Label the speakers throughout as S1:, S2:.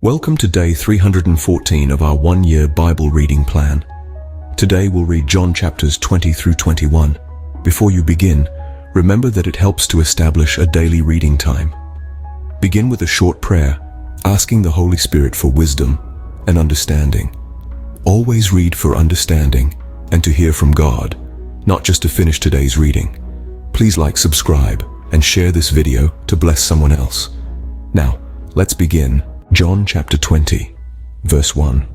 S1: Welcome to day 314 of our one-year Bible reading plan. Today we'll read John chapters 20 through 21. Before you begin, remember that it helps to establish a daily reading time. Begin with a short prayer, asking the Holy Spirit for wisdom and understanding. Always read for understanding and to hear from God, not just to finish today's reading. Please like, subscribe, and share this video to bless someone else. Now, let's begin. John chapter 20, verse 1.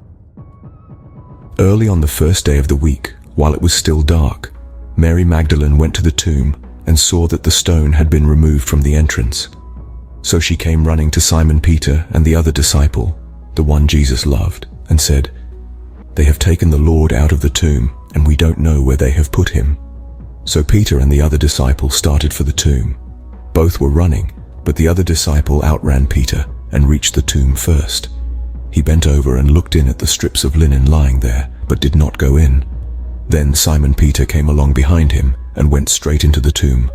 S1: Early on the first day of the week, while it was still dark, Mary Magdalene went to the tomb and saw that the stone had been removed from the entrance. So she came running to Simon Peter and the other disciple, the one Jesus loved, and said, "They have taken the Lord out of the tomb, and we don't know where they have put him." So Peter and the other disciple started for the tomb. Both were running, but the other disciple outran Peter and reached the tomb first. He bent over and looked in at the strips of linen lying there, but did not go in. Then Simon Peter came along behind him and went straight into the tomb.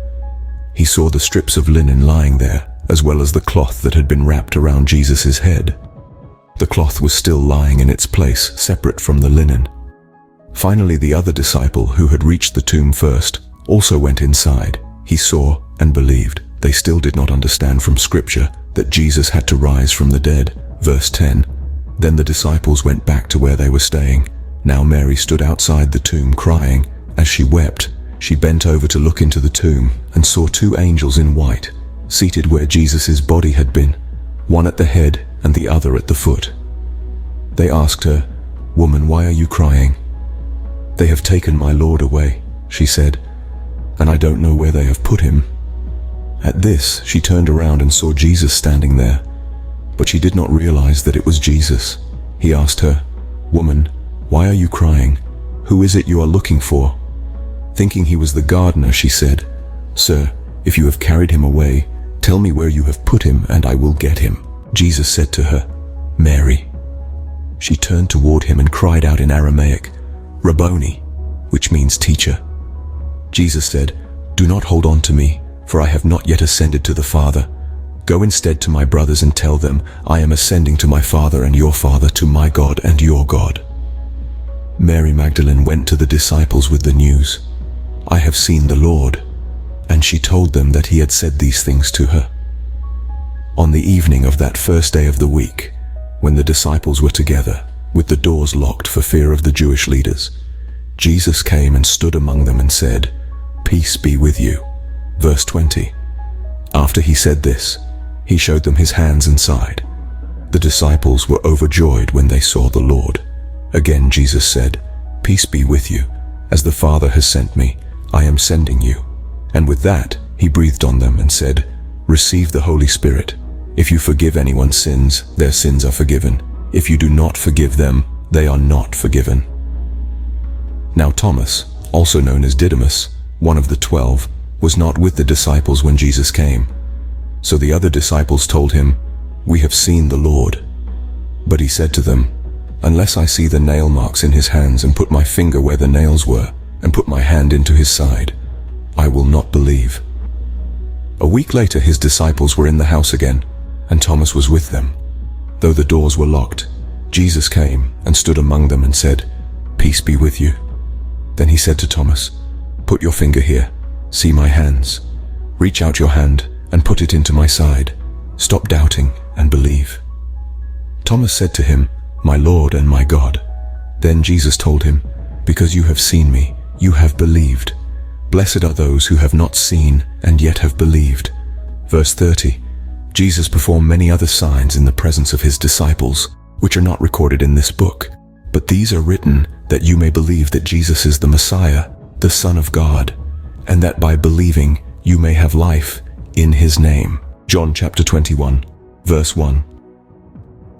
S1: He saw the strips of linen lying there, as well as the cloth that had been wrapped around Jesus' head. The cloth was still lying in its place, separate from the linen. Finally, the other disciple, who had reached the tomb first, also went inside. He saw and believed. They still did not understand from Scripture that Jesus had to rise from the dead. Verse 10. Then the disciples went back to where they were staying. Now Mary stood outside the tomb crying. As she wept, she bent over to look into the tomb and saw two angels in white, seated where Jesus' body had been, one at the head and the other at the foot. They asked her, "Woman, why are you crying?" "They have taken my Lord away," she said, "and I don't know where they have put him." At this, she turned around and saw Jesus standing there, but she did not realize that it was Jesus. He asked her, "Woman, why are you crying? Who is it you are looking for?" Thinking he was the gardener, she said, "Sir, if you have carried him away, tell me where you have put him, and I will get him." Jesus said to her, "Mary." She turned toward him and cried out in Aramaic, "Rabboni," which means teacher. Jesus said, "Do not hold on to me, for I have not yet ascended to the Father. Go instead to my brothers and tell them, I am ascending to my Father and your Father, to my God and your God." Mary Magdalene went to the disciples with the news, "I have seen the Lord," and she told them that he had said these things to her. On the evening of that first day of the week, when the disciples were together, with the doors locked for fear of the Jewish leaders, Jesus came and stood among them and said, "Peace be with you." Verse 20. After he said this, he showed them his hands and side. The disciples were overjoyed when they saw the Lord. Again Jesus said, "Peace be with you. As the Father has sent me, I am sending you." And with that, he breathed on them and said, "Receive the Holy Spirit. If you forgive anyone's sins, their sins are forgiven. If you do not forgive them, they are not forgiven." Now Thomas, also known as Didymus, one of the 12, was not with the disciples when Jesus came. So the other disciples told him, "We have seen the Lord." But he said to them, "Unless I see the nail marks in his hands and put my finger where the nails were and put my hand into his side, I will not believe." A week later his disciples were in the house again, and Thomas was with them. Though the doors were locked, Jesus came and stood among them and said, "Peace be with you." Then he said to Thomas, "Put your finger here. See my hands. Reach out your hand and put it into my side. Stop doubting and believe." Thomas said to him, "My Lord and my God." Then Jesus told him, "Because you have seen me, you have believed. Blessed are those who have not seen and yet have believed." Verse 30. Jesus performed many other signs in the presence of his disciples, which are not recorded in this book. But these are written that you may believe that Jesus is the Messiah, the Son of God, and that by believing you may have life in his name. John chapter 21, verse 1.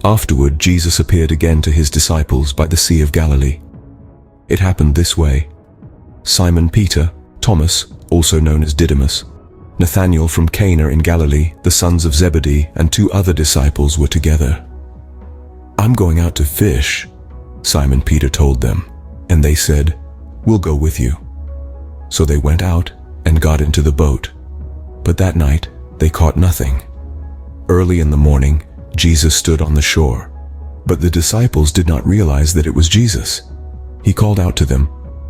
S1: Afterward, Jesus appeared again to his disciples by the Sea of Galilee. It happened this way. Simon Peter, Thomas, also known as Didymus, Nathanael from Cana in Galilee, the sons of Zebedee, and two other disciples were together. "I'm going out to fish," Simon Peter told them, and they said, "We'll go with you." So they went out and got into the boat. But that night they caught nothing. Early in the morning, Jesus stood on the shore. But the disciples did not realize that it was Jesus. He called out to them,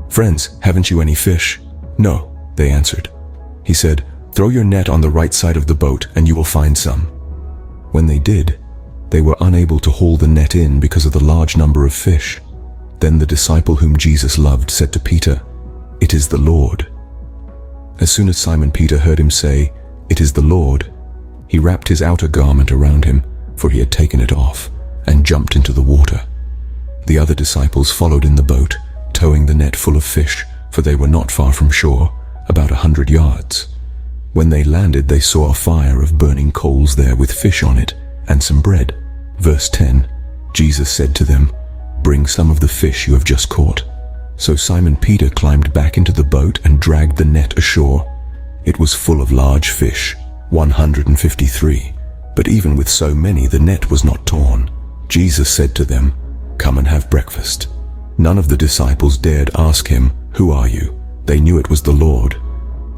S1: "Friends, haven't you any fish?" "No," they answered. He said, "Throw your net on the right side of the boat and you will find some." When they did, they were unable to haul the net in because of the large number of fish. Then the disciple whom Jesus loved said to Peter, "It is the Lord." As soon as Simon Peter heard him say, "It is the Lord," he wrapped his outer garment around him, for he had taken it off, and jumped into the water. The other disciples followed in the boat, towing the net full of fish, for they were not far from shore, about 100 yards. When they landed, they saw a fire of burning coals there with fish on it, and some bread. Verse 10, Jesus said to them, "Bring some of the fish you have just caught." So Simon Peter climbed back into the boat and dragged the net ashore. It was full of large fish, 153. But even with so many, the net was not torn. Jesus said to them, "Come and have breakfast." None of the disciples dared ask him, "Who are you?" They knew it was the Lord.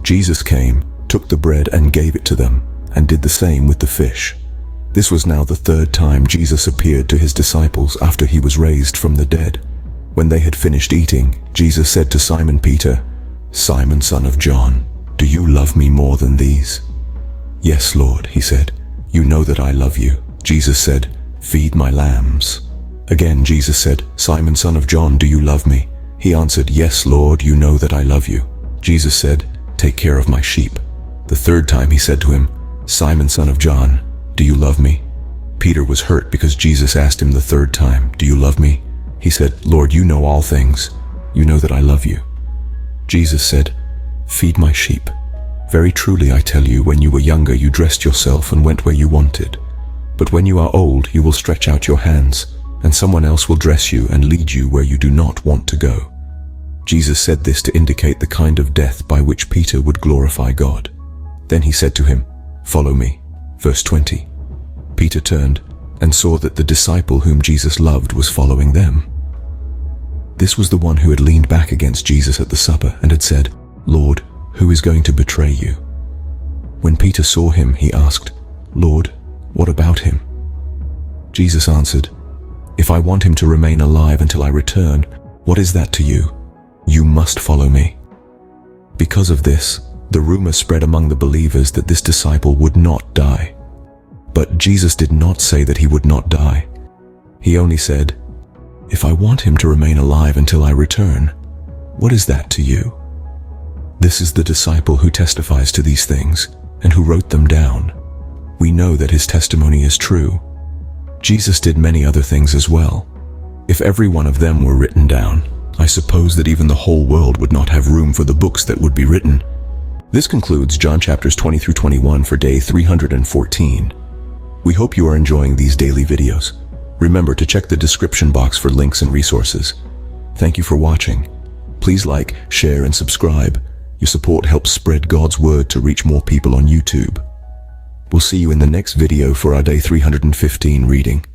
S1: Jesus came, took the bread and gave it to them, and did the same with the fish. This was now the third time Jesus appeared to his disciples after he was raised from the dead. When they had finished eating, Jesus said to Simon Peter, "Simon, son of John, do you love me more than these?" "Yes, Lord," he said. "You know that I love you." Jesus said, "Feed my lambs." Again Jesus said, "Simon, son of John, do you love me?" He answered, "Yes, Lord, you know that I love you." Jesus said, "Take care of my sheep." The third time he said to him, "Simon, son of John, do you love me?" Peter was hurt because Jesus asked him the third time, "Do you love me?" He said, "Lord, you know all things. You know that I love you." Jesus said, "Feed my sheep. Very truly I tell you, when you were younger you dressed yourself and went where you wanted. But when you are old you will stretch out your hands, and someone else will dress you and lead you where you do not want to go." Jesus said this to indicate the kind of death by which Peter would glorify God. Then he said to him, "Follow me." Verse 20. Peter turned and saw that the disciple whom Jesus loved was following them. This was the one who had leaned back against Jesus at the supper and had said, "Lord, who is going to betray you?" When Peter saw him, he asked, "Lord, what about him?" Jesus answered, "If I want him to remain alive until I return, what is that to you? You must follow me." Because of this, the rumor spread among the believers that this disciple would not die. But Jesus did not say that he would not die. He only said, "If I want him to remain alive until I return, what is that to you?" This is the disciple who testifies to these things and who wrote them down. We know that his testimony is true. Jesus did many other things as well. If every one of them were written down, I suppose that even the whole world would not have room for the books that would be written. This concludes John chapters 20 through 21 for day 314. We hope you are enjoying these daily videos. Remember to check the description box for links and resources. Thank you for watching. Please like, share, and subscribe. Your support helps spread God's word to reach more people on YouTube. We'll see you in the next video for our day 315 reading.